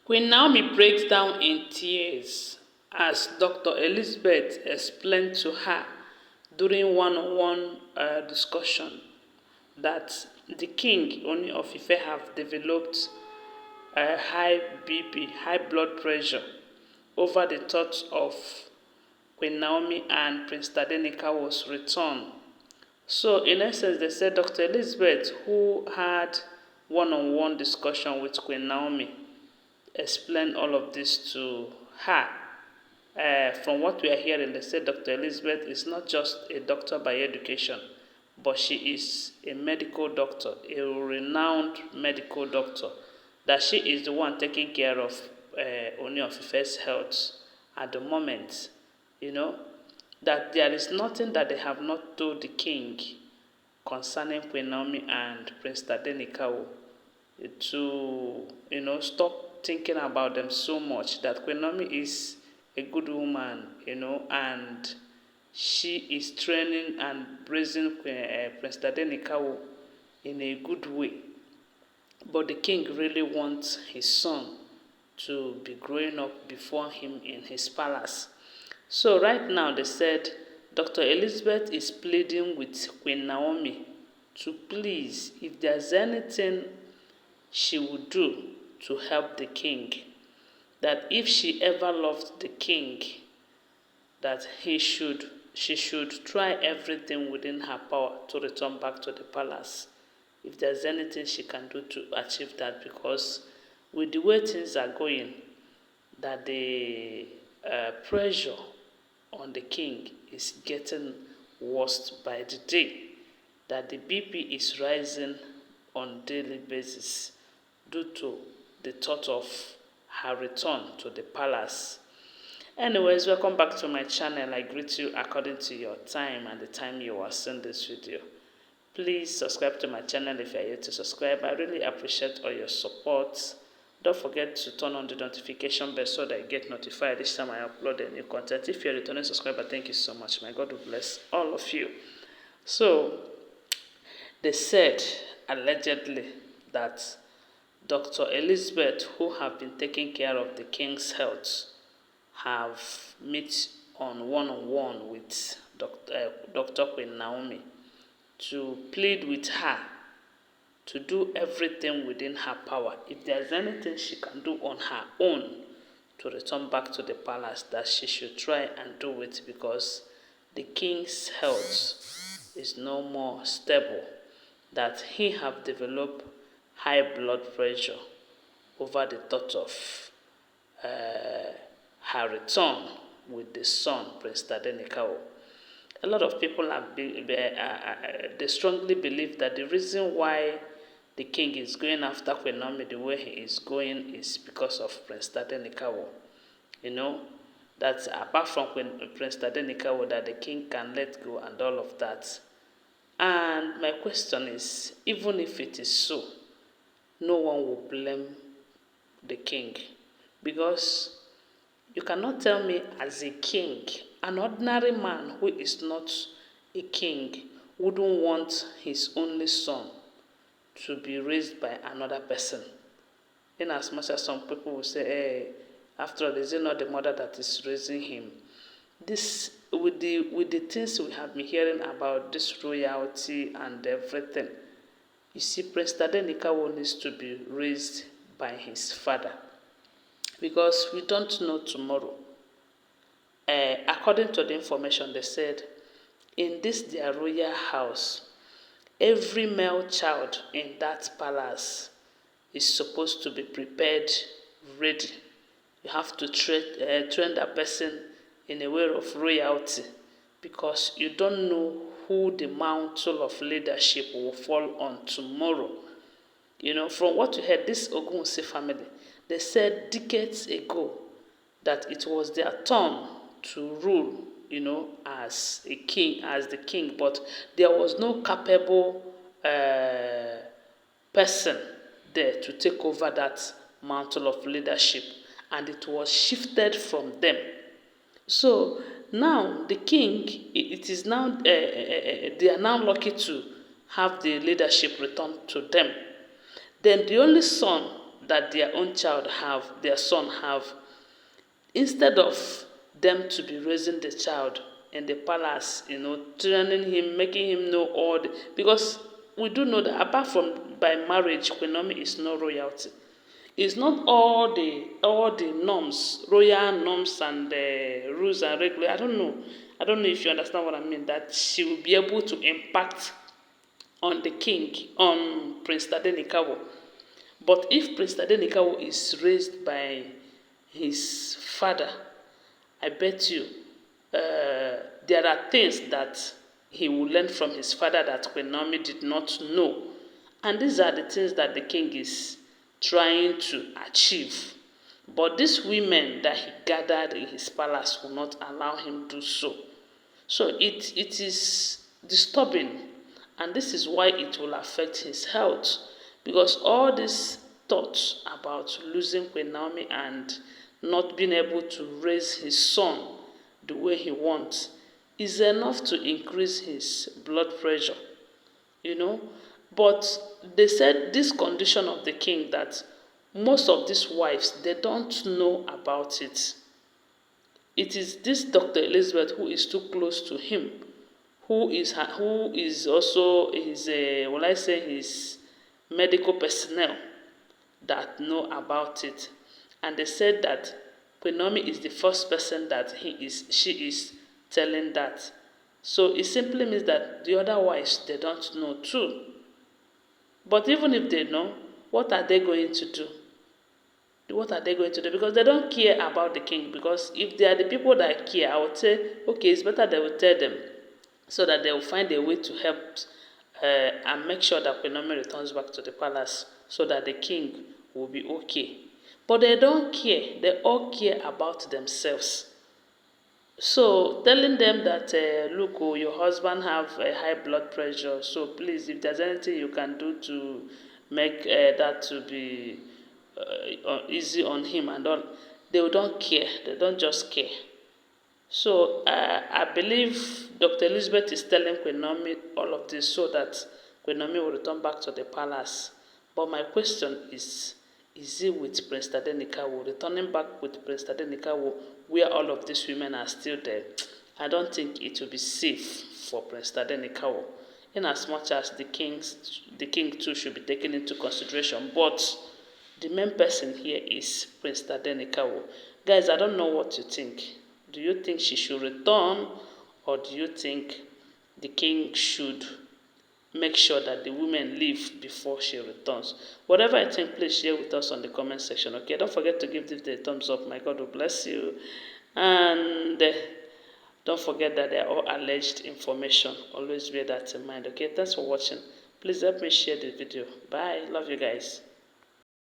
Queen Naomi breaks down in tears as Dr. Elizabeth explained to her during one-on-one discussion that the king, Ooni of Ife, have developed a high BP, high blood pressure over the thought of Queen Naomi and Prince Tadenikawo's return. So in essence, they said Dr. Elizabeth, who had one-on-one discussion with Queen Naomi, explained all of this to her. From what we are hearing, they said Dr. Elizabeth is not just a doctor by education, but she is a medical doctor, a renowned medical doctor, that she is the one taking care of Ooni of Ife's health at the moment, that there is nothing that they have not told the king concerning Queen Naomi and Prince Tadenikawo to, stop thinking about them so much, that Queen Naomi is a good woman, and she is training and raising Prince Tadenikawo in a good way. But the king really wants his son to be growing up before him in his palace. So right now they said Dr. Elizabeth is pleading with Queen Naomi to please, if there's anything she would do to help the king, that if she ever loved the king, that she should try everything within her power to return back to the palace, if there's anything she can do to achieve that, because with the way things are going, that the pressure on the king is getting worse by the day, that the BP is rising on daily basis due to the thought of her return to the palace. Anyways, welcome back to my channel. I greet you according to your time and the time you are seeing this video. Please subscribe to my channel if you are yet to subscribe. I really appreciate all your support. Don't forget to turn on the notification bell so that you get notified each time I upload a new content. If you're a returning subscriber, thank you so much. My God will bless all of you. So, they said, allegedly, that Dr. Elizabeth, who have been taking care of the king's health, have met on one-on-one with Dr. Queen Naomi to plead with her to do everything within her power. If there's anything she can do on her own to return back to the palace, that she should try and do it, because the king's health is no more stable, that he have developed high blood pressure over the thought of her return with the son, Prince Tadenikawo. A lot of people they strongly believe that the reason why the king is going after Queen Naomi the way he is going is because of Prince Tadenikawo. That apart from Prince Tadenikawo, that the king can let go and all of that. And my question is, even if it is so, no one will blame the king, because you cannot tell me as a king, an ordinary man who is not a king wouldn't want his only son to be raised by another person. In as much as some people will say, hey, after all, is it not the mother that is raising him? This, with the things we have been hearing about this royalty and everything, you see, Prince Tadenikawo needs to be raised by his father, because we don't know tomorrow. According to the information, they said in this their royal house, every male child in that palace is supposed to be prepared, ready. You have to train that person in a way of royalty, because you don't know who the mantle of leadership will fall on tomorrow. From what you heard, this Ogunwusi family, they said decades ago that it was their turn to rule, as the king, but there was no capable person there to take over that mantle of leadership, and it was shifted from them. So now the king, it is now they are now lucky to have the leadership returned to them. Then the only son that their own child have, their son have, instead of them to be raising the child in the palace, training him, making him know all the, because we do know that apart from by marriage, Queen Naomi is no royalty. It's not all the norms, royal norms and rules and regulations. I don't know if you understand what I mean. That she will be able to impact on the king, on Prince Tadenikawo. But if Prince Tadenikawo is raised by his father, I bet you there are things that he will learn from his father that Queen Naomi did not know. And these are the things that the king is trying to achieve. But these women that he gathered in his palace will not allow him do so. So it is disturbing, and this is why it will affect his health, because all these thoughts about losing Queen Naomi and not being able to raise his son the way he wants is enough to increase his blood pressure, But they said this condition of the king, that most of these wives, they don't know about it. It is this Dr. Elizabeth who is too close to him, who is also his medical personnel that know about it. And they said that Queen Naomi is the first person that she is telling that. So it simply means that the other wives, they don't know too. But even if they know, what are they going to do? What are they going to do? Because they don't care about the king. Because if they are the people that care, I would say, okay, it's better they will tell them, so that they will find a way to help and make sure that Queen Naomi returns back to the palace, so that the king will be okay. But they don't care. They all care about themselves. So telling them that, look, your husband have a high blood pressure, so please, if there's anything you can do to make that to be easy on him and all, they don't care. They don't just care. So I believe Dr. Elizabeth is telling Queen Naomi all of this so that Queen Naomi will return back to the palace. But my question is it with Prince Tadenikawo, returning back with Prince Tadenikawo, where all of these women are still there? I don't think it will be safe for Prince Tadenikawo, in as much as the king too should be taken into consideration. But the main person here is Prince Tadenikawo. Guys, I don't know what you think. Do you think she should return, or do you think the king should make sure that the women leave before she returns? Whatever I think, please share with us on the comment section. Okay, don't forget to give this a thumbs up. My God will bless you. And don't forget that they are all alleged information. Always bear that in mind. Okay, thanks for watching. Please help me share this video. Bye. Love you guys.